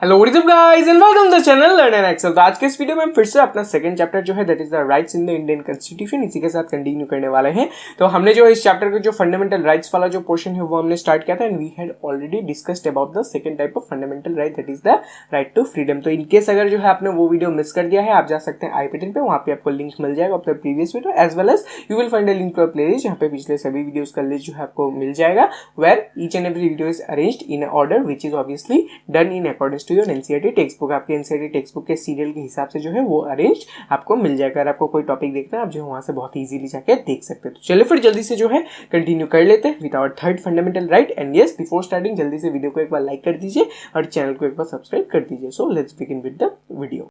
Hello what is up guys and welcome to the channel learn and excel. तो आज के इस video में हम फिर से अपना सेकंड चैप्टर जो है that is the rights in the Indian constitution इसी के साथ कंटिन्यू करने वाले हैं। तो हमने जो इस चैप्टर का जो फंडामेंटल राइट्स वाला जो पोर्शन है वो हमने स्टार्ट किया था and we had already discussed about the second type of fundamental right that is the right to freedom. तो इनकेस अगर जो है आपने वो वीडियो मिस कर दिया है आप जा सकते हैं आई बटन पे, वहां पे आपको लिंक मिल जाएगा अपने previous video as well as you will find a link to a playlist जहां पे पिछले सभी वीडियोस का लिस्ट जो है आपको मिल जाएगा where each and every video is arranged in order which is obviously done in according to your NCERT text book. आपके एनसीईआरटी टेक्स्ट बुक के सीरियल के हिसाब से जो है वो अरेंज आपको मिल जाएगा। अगर आपको कोई टॉपिक देखना है आप जो वहां से बहुत इजीली जाके देख सकते हैं। तो चलिए फिर जल्दी से जो है कंटिन्यू कर लेते हैं with our third fundamental right. And yes, before starting जल्दी से वीडियो को एक बार लाइक कर दीजिए और चैनल को एक बार सब्सक्राइब कर दीजिए। So let's begin with the video.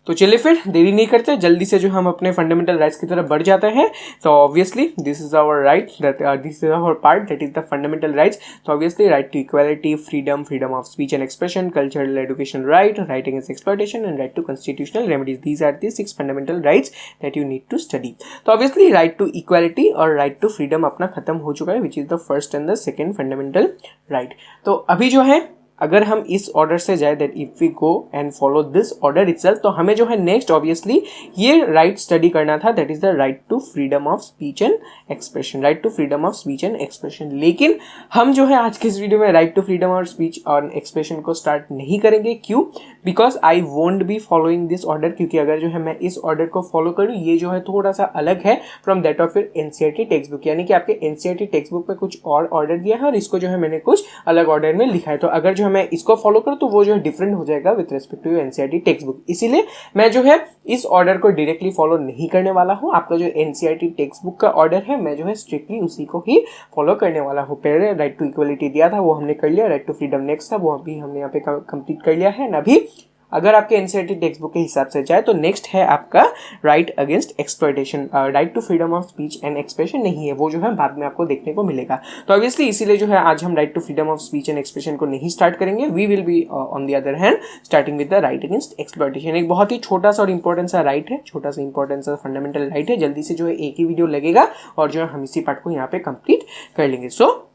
तो चलिए फिर देरी नहीं करते, जल्दी से जो हम अपने फंडामेंटल राइट्स की तरफ बढ़ जाते हैं। तो obviously this is our right that this is our part that is the fundamental rights. तो obviously right to equality, freedom, freedom of speech and expression, cultural education right, right against exploitation and right to constitutional remedies. These are the 6 fundamental rights that you need to study. तो obviously right to equality और right to freedom अपना खत्म हो चुका है which is the first and the second fundamental right. तो अभी जो है अगर हम इस ऑर्डर से जाए that if we go and follow this order itself, तो हमें जो है नेक्स्ट ऑब्वियसली ये राइट स्टडी करना था that is the right to freedom of speech and expression. Right to freedom of speech and expression. लेकिन हम जो है आज के इस वीडियो में राइट टू फ्रीडम और स्पीच और एक्सप्रेशन को स्टार्ट नहीं करेंगे। क्यों? Because I won't be following this order, क्योंकि अगर जो है मैं इस ऑर्डर को फॉलो करूँ ये जो है थोड़ा सा अलग है from that of your NCERT text book. यानी कि आपके एनसीईआरटी टेक्स्ट बुक में कुछ और ऑर्डर दिया है और इसको जो है मैंने कुछ अलग ऑर्डर में लिखा है। तो अगर जो है मैं इसको फॉलो करूं तो वो जो है डिफरेंट हो जाएगा with respect to your NCERT text book. इसीलिए मैं जो है इस ऑर्डर को डायरेक्टली फॉलो नहीं करने वाला हूं। आपका जो एनसीईआरटी टेक्स्ट बुक का ऑर्डर है मैं जो है स्ट्रिक्टली उसी को ही फॉलो करने वाला हूं। पहले राइट टू इक्वलिटी दिया था वो हमने कर लिया, राइट टू फ्रीडम नेक्स्ट था वो अभी हमने यहाँ पे कंप्लीट कर लिया है। अभी अगर आपके एनसीईआरटी टेक्स्ट बुक के हिसाब से जाए तो नेक्स्ट है आपका right against exploitation. Right to freedom of speech and expression नहीं है, वो जो है बाद में आपको देखने को मिलेगा। तो ऑब्वियसली इसीलिए जो है आज हम right to freedom of speech and expression को नहीं स्टार्ट करेंगे। We will be on the other hand starting with the right against exploitation. एक बहुत ही छोटा सा और इंपॉर्टेंट सा राइट है, छोटा सा इंपॉर्टेंट सा फंडामेंटल राइट है। जल्दी से जो है एक ही वीडियो लगेगा और जो है हम इसी पार्ट को यहाँ पे कंप्लीट कर लेंगे। सो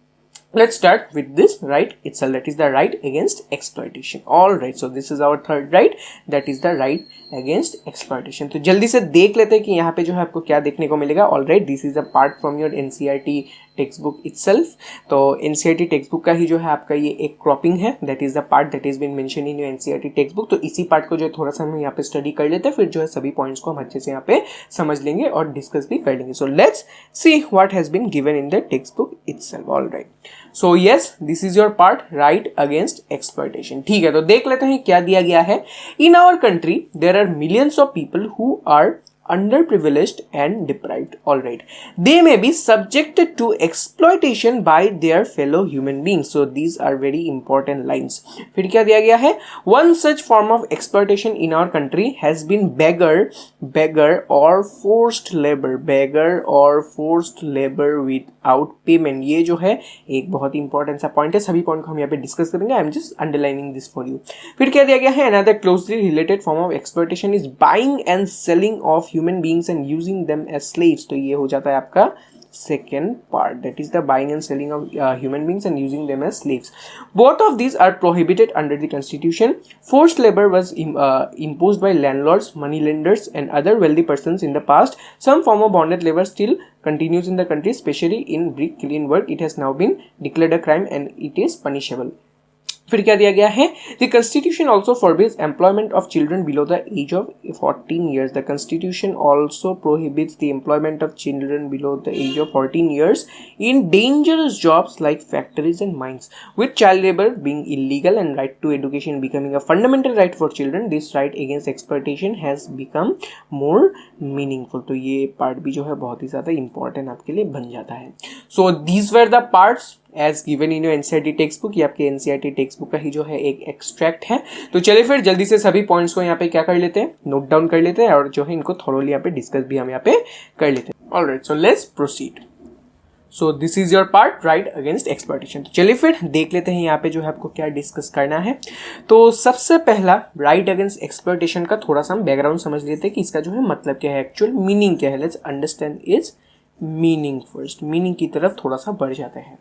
let's start with this right itself, that is the right against exploitation. All right, so this is our third right, that is the right against exploitation. तो जल्दी से देख लेते हैं कि यहाँ पे जो है आपको क्या देखने को मिलेगा। All right, this is a part from your NCERT text book itself. तो एनसीईआरटी टेक्स्ट बुक का ही जो है आपका ये एक क्रॉपिंग है that is the part that is been mention in your NCERT text book. तो इसी पार्ट को जो थोड़ा सा हम यहाँ पे स्टडी कर लेते हैं, फिर जो है सभी पॉइंट्स को हम अच्छे से यहाँ पे समझ लेंगे और डिस्कस भी कर लेंगे। So let's see what has been given in the text book itself. Alright, so yes this is your part right against exploitation. ठीक है, तो देख लेते हैं क्या दिया गया है। In our country there are millions of people who are underprivileged and deprived. All right, they may be subjected to exploitation by their fellow human beings. So these are very important lines. फिर क्या दिया गया है? One such form of exploitation in our country has been beggar or forced labor without payment. ये जो है एक बहुत ही इंपॉर्टेंट सा पॉइंट है। सभी पॉइंट को हम यहाँ पे डिस्कस करेंगे। I am just underlining this for you. फिर क्या दिया गया है? Another closely related form of exploitation is buying and selling of human beings and using them as slaves. तो ये हो जाता है आपका second part, that is the buying and selling of human beings and using them as slaves. Both of these are prohibited under the constitution. Forced labor was imposed by landlords, money lenders and other wealthy persons in the past. Some form of bonded labor still continues in the country, especially in brick kiln work. It has now been declared a crime and it is punishable. फिर क्या दिया गया है? The Constitution also forbids employment of children below the age of 14 years. The Constitution also prohibits the employment of children below the age of 14 years in dangerous jobs like factories and mines. With child labor being illegal and right to education becoming a fundamental right for children, this right against exploitation has become more meaningful. तो ये part भी जो है बहुत ही ज़्यादा important आपके लिए बन जाता है। So these were the parts as given in your NCERT text book. ये आपके एनसीईआरटी टेक्स्ट बुक का ही जो है एक एक्सट्रैक्ट है। तो चलिए फिर जल्दी से सभी पॉइंट्स को यहाँ पे क्या कर लेते हैं, नोट डाउन कर लेते हैं और जो है इनको थोरोली यहाँ पे डिस्कस भी हम यहाँ पे कर लेते हैं। Alright, so let's proceed. So this is your part, right against exploitation. तो चलिए फिर देख लेते हैं यहाँ पे जो है आपको क्या डिस्कस करना है। तो सबसे पहला राइट अगेंस्ट एक्सप्लॉयटेशन का थोड़ा सा हम बैकग्राउंड समझ लेते हैं कि इसका जो है मतलब क्या है, एक्चुअल मीनिंग क्या है। Let's understand is meaning first, meaning की तरफ थोड़ा सा बढ़ जाते हैं।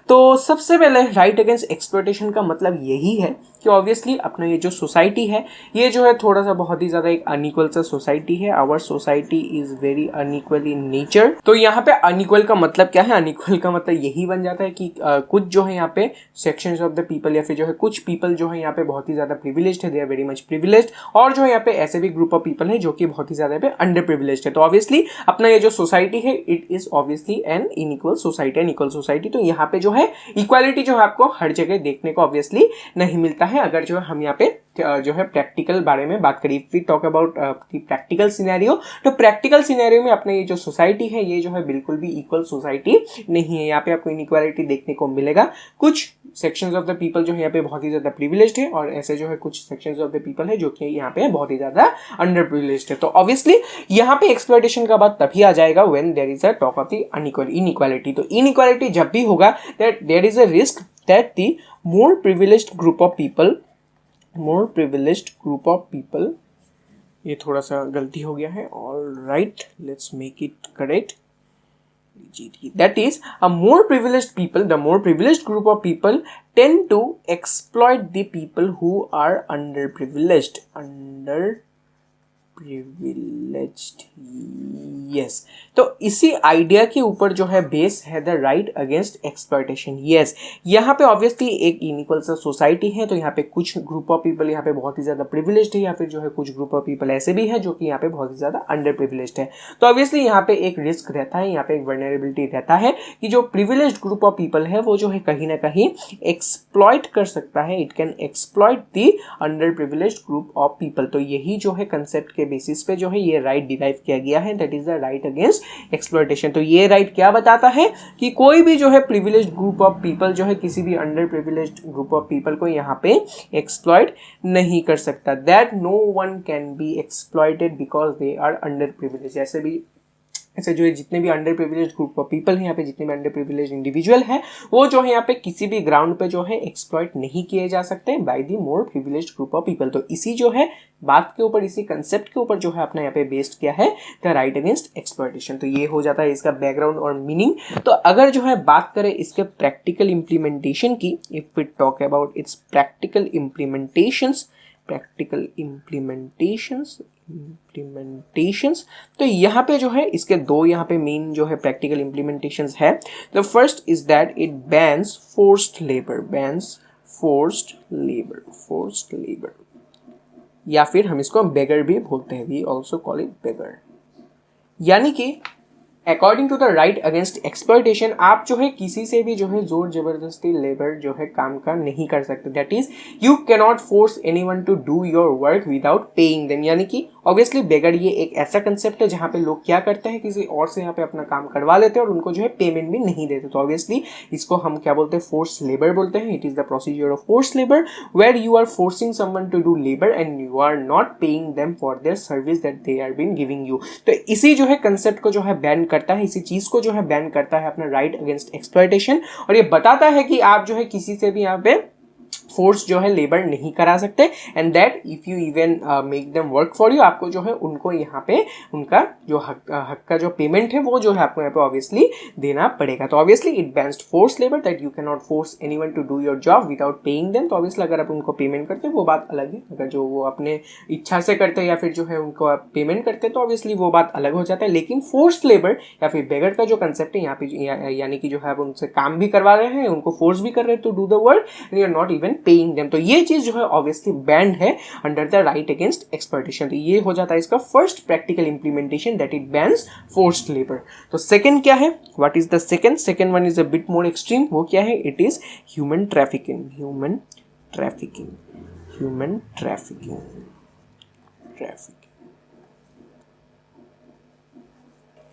तो सबसे पहले राइट अगेंस्ट एक्सप्लॉयटेशन का मतलब यही है कि ऑब्वियसली अपना ये जो सोसाइटी है, ये जो है थोड़ा सा बहुत ही ज़्यादा एक अनइक्वल सा सोसाइटी है। Our society is very unequal in nature. तो यहाँ पे अनइक्वल का मतलब क्या है, अनइक्वल का मतलब यही बन जाता है कि कुछ जो है यहाँ पे सेक्शंस ऑफ द पीपल या फिर जो है कुछ पीपल जो है यहाँ पे बहुत ही ज़्यादा प्रिविलेज्ड है, they are very much privileged, और जो है यहाँ पे ऐसे भी ग्रुप ऑफ पीपल है जो कि बहुत ही ज़्यादा यहाँ पे अंडर प्रिविलेज्ड है। तो ऑब्वियसली अपना ये जो सोसाइटी है it is obviously an inequal society, unequal society. तो यहाँ पे जो है इक्वालिटी जो है आपको हर जगह देखने को ऑब्वियसली नहीं मिलता है। अगर जो है हम यहाँ पे जो है प्रैक्टिकल बारे में बात करें, we talk about practical scenario, तो प्रैक्टिकल सिनेरियो में अपने ये जो सोसाइटी है ये जो है बिल्कुल भी इक्वल सोसाइटी नहीं है। यहाँ पे आपको इनइक्वालिटी देखने को मिलेगा। कुछ सेक्शंस ऑफ द पीपल जो है यहाँ पे बहुत ही ज्यादा प्रिविलेज्ड है, और ऐसे जो है कुछ सेक्शंस ऑफ द पीपल है जो कि यहाँ पे बहुत ही ज्यादा अंडर प्रिविलेज्ड है। तो ऑब्वियसली यहाँ पे एक्सप्लॉयटेशन का बात तभी आ जाएगा when there is a talk of the inequality. तो इनइक्वालिटी जब भी होगा that there is a risk that the more privileged group of people, ये थोड़ा सा गलती हो गया है, alright let's make it correct. That is, the more privileged group of people tend to exploit the people who are underprivileged, yes। तो इसी idea के ऊपर जो है बेस है the right against exploitation. Yes, यहाँ पे ऑब्वियसली एक इनइक्वल सा सोसाइटी है, तो यहाँ पे कुछ ग्रुप ऑफ पीपल यहाँ पे बहुत ही ज्यादा प्रिविलेज्ड है, या फिर जो है कुछ ग्रुप ऑफ पीपल ऐसे भी है जो कि यहाँ पे बहुत ही ज्यादा अंडर प्रिविलेज्ड है। तो ऑब्वियसली यहाँ पे एक रिस्क रहता है, यहाँ पे एक वर्नरेबिलिटी रहता है कि जो प्रिविलेज्ड ग्रुप ऑफ पीपल है वो जो है कहीं ना कहीं एक्सप्लॉइट कर सकता है, it can exploit the under privileged group of people. तो यही जो है कंसेप्ट के बेसिस पे जो है ये राइट डिराइव किया गया है, that is the right against exploitation. तो ये राइट क्या बताता है कि कोई भी जो है प्रिविलेज्ड ग्रुप ऑफ पीपल जो है किसी भी underprivileged group of people को यहाँ पे एक्सप्लॉइट नहीं कर सकता, that no one can be exploited because they are underprivilege. ऐसे जो है जितने भी underprivilege group of people हैं यहाँ पे, जितने भी अंडर प्रिविलेज इंडिविजुअल हैं, वो जो है यहाँ पे किसी भी ग्राउंड पे जो है एक्सप्लॉइट नहीं किए जा सकते by the more privileged group of people. तो इसी जो है बात के ऊपर, इसी कंसेप्ट के ऊपर जो है अपना यहाँ पे बेस्ड किया है द राइट अगेंस्ट एक्सप्लॉयटेशन। तो ये हो जाता है इसका बैकग्राउंड और मीनिंग। तो अगर जो है बात करें इसके प्रैक्टिकल इम्प्लीमेंटेशन की, if we talk about its practical implementations, तो यहाँ पे जो है इसके दो यहाँ पे मेन जो है प्रैक्टिकल इम्प्लीमेंटेशंस है। The first is that it bans forced labour, या फिर हम इसको बेगर भी बोलते हैं, वी ऑल्सो कॉल इट बेगर। यानी कि according to the right against exploitation आप जो है किसी से भी जो है जोर जबरदस्ती लेबर जो है काम का नहीं कर सकते, that is you cannot force anyone to do your work without paying them. यानी कि ऑब्वियसली बेगर ये एक ऐसा कंसेप्ट है जहाँ पे लोग क्या करते हैं, किसी और से यहाँ पे अपना काम करवा लेते हैं और उनको जो है पेमेंट भी नहीं देते। तो ऑब्वियसली इसको हम क्या बोलते हैं, फोर्स लेबर बोलते हैं। It is the procedure of force labour where you are forcing someone to do labour and you are not paying them for their service that they are been giving you. तो इसी जो है concept को जो है ban करता है, इसी चीज को जो है बैन करता है अपना राइट अगेंस्ट एक्सप्लॉयटेशन, और ये बताता है कि आप जो है किसी से भी यहाँ पे फोर्स जो है लेबर नहीं करा सकते, and that if you even make them work for you, आपको जो है उनको यहाँ पे उनका जो हक का जो पेमेंट है वो जो है आपको यहाँ पे ऑब्वियसली देना पड़ेगा। तो obviously it bans force labour that you can not force anyone to do your job without paying them. तो ऑब्वियसली अगर आप उनको पेमेंट करते हैं वो बात अलग है, अगर जो वो अपने इच्छा से करते हैं या फिर जो है उनको आप पेमेंट करते हैं तो ऑब्वियसली वो बात अलग हो जाता है। लेकिन फोर्स्ड लेबर या फिर बेगर का जो कंसेप्ट है यहाँ पे, यानी कि जो है आप उनसे काम भी करवा रहे हैं, उनको फोर्स भी कर रहे हैं to do the work and you are not even paying them, तो ये चीज जो है ऑब्वियसली बैंड है under the right against exploitation. तो ये हो जाता है इसका first practical implementation, that it bans forced labour. तो सेकंड क्या है, what is the second one is a bit more extreme. वो क्या है, it is human trafficking.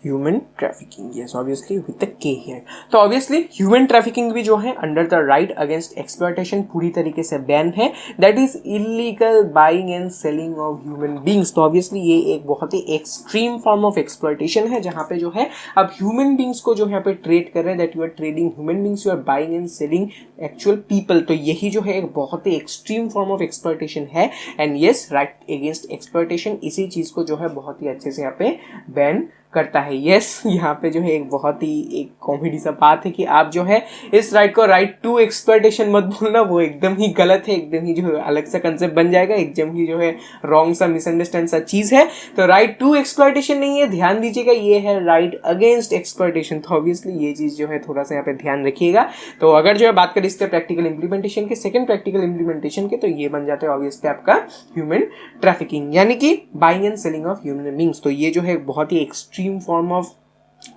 Human trafficking, yes obviously with the के हियर। तो ऑब्वियसली ह्यूमन ट्रैफिकिंग भी जो है under the right against exploitation पूरी तरीके से बैन है, that is illegal buying and selling of human beings. तो ऑब्वियसली ये एक बहुत ही एक्सट्रीम फॉर्म ऑफ एक्सप्लॉयटेशन है, जहाँ पे जो है अब ह्यूमन बींग्स को जो यहाँ पे ट्रेड कर रहे हैं, that you are trading human beings, you are buying and selling actual people. तो यही जो है एक बहुत ही एक्सट्रीम फॉर्म ऑफ एक्सप्लॉयटेशन है, and yes right against exploitation इसी चीज को जो है बहुत ही अच्छे से यहाँ पे बैन करता है। यस यहाँ पे जो है एक बहुत ही एक कॉमेडी सा बात है कि आप जो है इस राइट को राइट टू एक्सप्लॉयटेशन मत बोलना, वो एकदम ही गलत है, एकदम ही जो है अलग सा कंसेप्ट बन जाएगा, एकदम ही जो है रॉन्ग सा मिसअंडरस्टैंड सा चीज है। तो राइट टू एक्सप्लॉयटेशन नहीं है, ध्यान दीजिएगा, ये है राइट अगेंस्ट एक्सप्लॉयटेशन। तो ऑब्वियसली ये चीज जो है थोड़ा सा यहाँ पे ध्यान रखिएगा। तो अगर जो है बात करें इसके प्रैक्टिकल इंप्लीमेंटेशन के, सेकंड प्रैक्टिकल इंप्लीमेंटेशन के, तो ये बन जाता है ऑब्वियसली आपका ह्यूमन ट्रैफिकिंग, यानी कि buying and selling of human beings. तो ये जो है बहुत ही एक्सट्रीम फॉर्म ऑफ,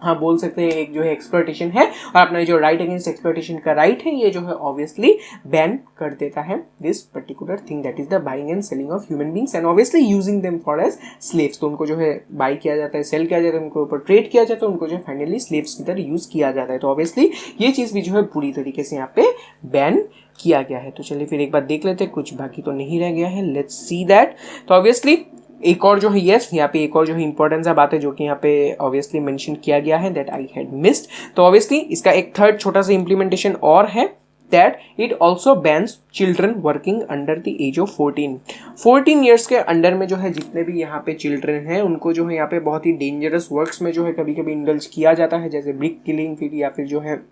हाँ बोल सकते हैं एक जो है एक्सप्लॉयटेशन है, और अपना जो राइट अगेंस्ट एक्सप्लॉयटेशन का राइट है ये जो है ऑब्वियसली बैन कर देता है this particular thing, that is the buying and selling of human beings and obviously using them for as slaves. तो उनको जो है बाई किया जाता है, सेल किया जाता है, उनको ऊपर ट्रेड किया जाता है, उनको जो है फाइनली स्लेव्स की तरह यूज किया जाता है। तो ऑब्वियसली ये चीज भी जो है पूरी तरीके से यहाँ पे बैन किया गया है। तो चलिए फिर एक बार देख लेते हैं, कुछ बाकी तो नहीं रह गया है, लेट्स सी दैट। तो ऑब्वियसली एक और जो है यस यहाँ पे एक और जो है इंपॉर्टेंट सा बात है जो कि यहाँ पे ऑब्वियसली मेंशन किया गया है, दैट आई हैड मिस्ड। तो ऑब्वियसली इसका एक थर्ड छोटा सा इंप्लीमेंटेशन और है, that it also bans children working under the age of 14 years के अंडर में जो है जितने भी यहाँ पे चिल्ड्रन हैं उनको जो है यहाँ पे बहुत ही डेंजरस वर्क्स में जो है कभी कभी इंडल्ज किया जाता है, जैसे ब्रिक किलिंग, फिर या फिर जो है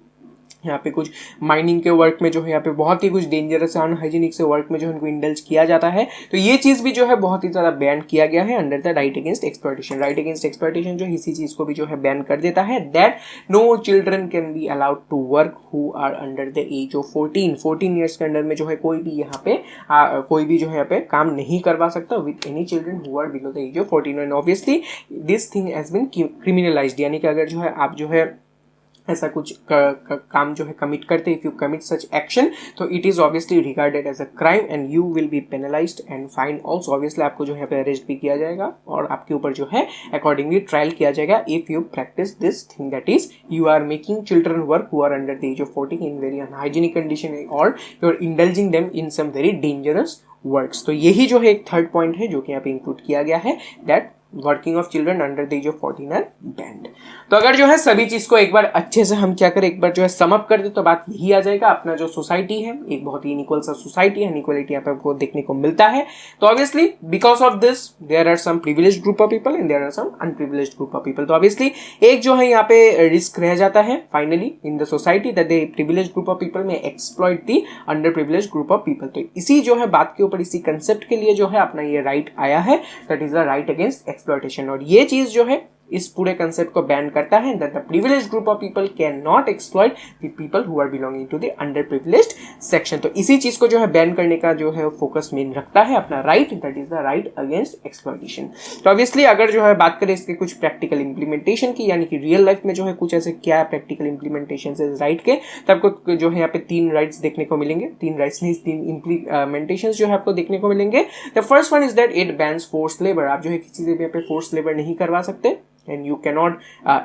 यहाँ पे कुछ माइनिंग के वर्क में जो है यहाँ पे बहुत ही कुछ डेंजरस अनहाइजीनिक से वर्क में जो है उनको इंडल्ज किया जाता है। तो ये चीज़ भी जो है बहुत ही ज़्यादा बैन किया गया है under the right against exploitation. Right against exploitation जो इसी चीज़ को भी जो है बैन कर देता है, that no children can be allowed to work who are under the age of 14 years के अंडर में जो है कोई भी यहाँ पे कोई भी जो है यहाँ पे काम नहीं करवा सकता with any children who are below the age of 14। And obviously this thing has been criminalised, यानी कि अगर जो है आप जो है ऐसा कुछ काम जो है कमिट करते, if you commit such action, तो it is obviously regarded as a crime and you will be penalised and fine also. Obviously आपको जो है पे अरेस्ट भी किया जाएगा और आपके ऊपर जो है अकॉर्डिंगली ट्रायल किया जाएगा if you practise this thing, that is you are making children work who are under the age of 14 in very unhygienic condition और you are indulging them in some very dangerous works. तो यही जो है एक third point है जो कि यहाँ पे इंक्लूड किया गया है, that working of children under the age of 14 are banned. तो अगर जो है सभी चीज को एक बार अच्छे से हम क्या करें, एक बार जो है सम अप कर दे तो बात यही आ जाएगा, अपना जो सोसाइटी है एक बहुत ही इनइक्वल सा सोसाइटी है, इनइक्वालिटी यहाँ पे आपको देखने को मिलता है। तो obviously because of this there are some privileged group of people and there are some unprivileged group of people. तो ऑब्वियसली एक जो है यहाँ पे रिस्क रह जाता है finally in the society that the privileged group of people may exploit the under privileged group of people. तो इसी जो है बात के ऊपर, इसी कंसेप्ट के लिए जो है अपना ये राइट आया है, that is the right against exploitation. और ये चीज जो है इस पूरे कंसेप्ट को बैन करता है, that the privileged group of people can not exploit the people who are belonging to the under privileged section. तो इसी चीज को जो है बैन करने का जो है फोकस मेन रखता है अपना right, that is the right against exploitation. तो ऑब्वियसली अगर जो है बात करें इसके कुछ प्रैक्टिकल इंप्लीमेंटेशन की, यानी कि रियल लाइफ में जो है कुछ ऐसे क्या प्रैक्टिकल इंप्लीमेंटेशन है राइट के, तो आपको जो है यहाँ पे 3 राइट्स देखने को मिलेंगे, 3 राइट्स नहीं 3 इंप्लीमेंटेशन जो है आपको देखने को मिलेंगे। The first one is that it bans force labour. आप जो है किसी से भी यहाँ पे फोर्स लेबर नहीं करवा सकते, and you cannot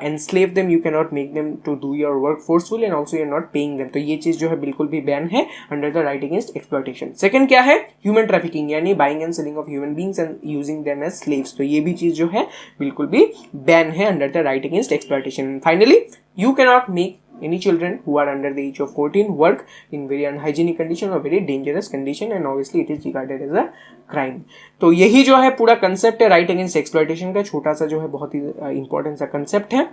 enslave them, you cannot make them to do your work forcefully and also you're not paying them। तो ये चीज जो है बिल्कुल भी बैन है under the right against exploitation. Second क्या है, ह्यूमन ट्रैफिकिंग, यानी buying and selling of human beings and using them as slaves. तो ये भी चीज जो है बिल्कुल भी बैन है under the right against exploitation. Finally you cannot make any children who are under the age of 14 work in very unhygienic condition or very dangerous condition and obviously it is regarded as a crime। तो यही जो है पूरा concept है right against exploitation का, छोटा सा जो है बहुत ही इंपॉर्टेंट सा कंसेप्ट है।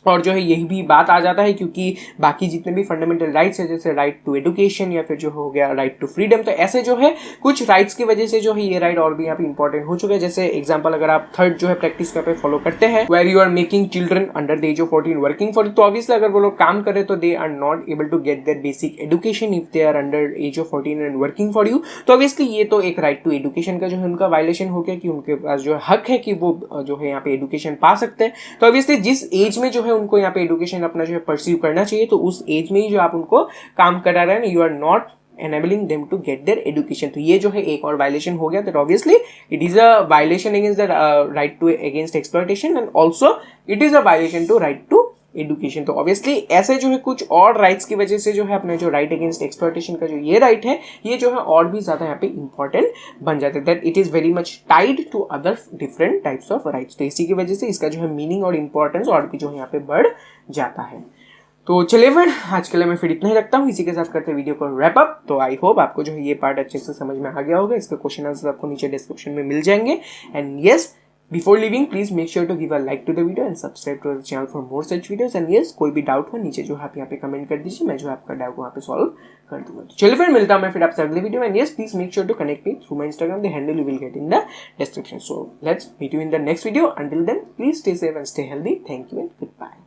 और जो है यही भी बात आ जाता है क्योंकि बाकी जितने भी फंडामेंटल राइट्स है जैसे राइट टू एजुकेशन या फिर जो हो गया राइट टू फ्रीडम, तो ऐसे जो है कुछ राइट्स की वजह से जो है ये राइट और भी यहाँ पे इंपॉर्टेंट हो चुका है। जैसे एग्जांपल अगर आप थर्ड जो है प्रैक्टिस पे फॉलो करते हैं, where you are making children under the age of 14 working for, तो ऑब्वियसली अगर वो लोग काम कर रहे तो they are not able to get their basic education if they are under age of 14 and working for you. तो obviously ये तो एक राइट टू एजुकेशन का जो है उनका वायलेशन हो गया कि उनके पास जो है हक है कि वो जो है यहाँ पे एजुकेशन पा सकते हैं। तो ऑब्वियसली जिस एज में जो है उनको यहाँ पे एजुकेशन अपना जो है परस्यू करना चाहिए, तो उस एज में ही जो आप उनको काम करा रहे हैं, you are not enabling them to get their education. तो ये जो है एक और वायलेशन हो गया, that obviously it is a violation against the right to against exploitation and also it is a violation to right to education. तो obviously ऐसे जो है कुछ और राइट्स की वजह से जो है अपने जो राइट अगेंस्ट एक्सप्लॉयटेशन का जो ये राइट है ये जो है और भी ज्यादा यहाँ पे इंपॉर्टेंट बन जाता है, that it is very much tied to other different types of rights. तो इसी की वजह से इसका जो है मीनिंग और इंपॉर्टेंस और भी जो है यहाँ पे बढ़ जाता है. तो चलिए फ्रेंड, आज के लिए मैं फिर इतना ही रखता हूँ. इसी के साथ करते हैं वीडियो को रैप अप. तो आई होप आपको जो है ये पार्ट अच्छे से समझ में आ गया होगा. इसके क्वेश्चन आंसर आपको नीचे डिस्क्रिप्शन में मिल जाएंगे. And yes, before leaving please make sure to give a like to the video and subscribe to the channel for more such videos. and yes, कोई भी डाउट हो नीचे जो आप यहाँ पे कमेंट कर दीजिए, मैं जो आपका डाउट वहाँ पे सॉल्व कर दूंगा. तो चलिए फिर मिलता हूँ मैं फिर आपसे अगले video. And yes, please make sure to connect me through my Instagram. The handle you will get in the description. So let's meet you in the next video. Until then please stay safe and stay healthy. Thank you and good bye.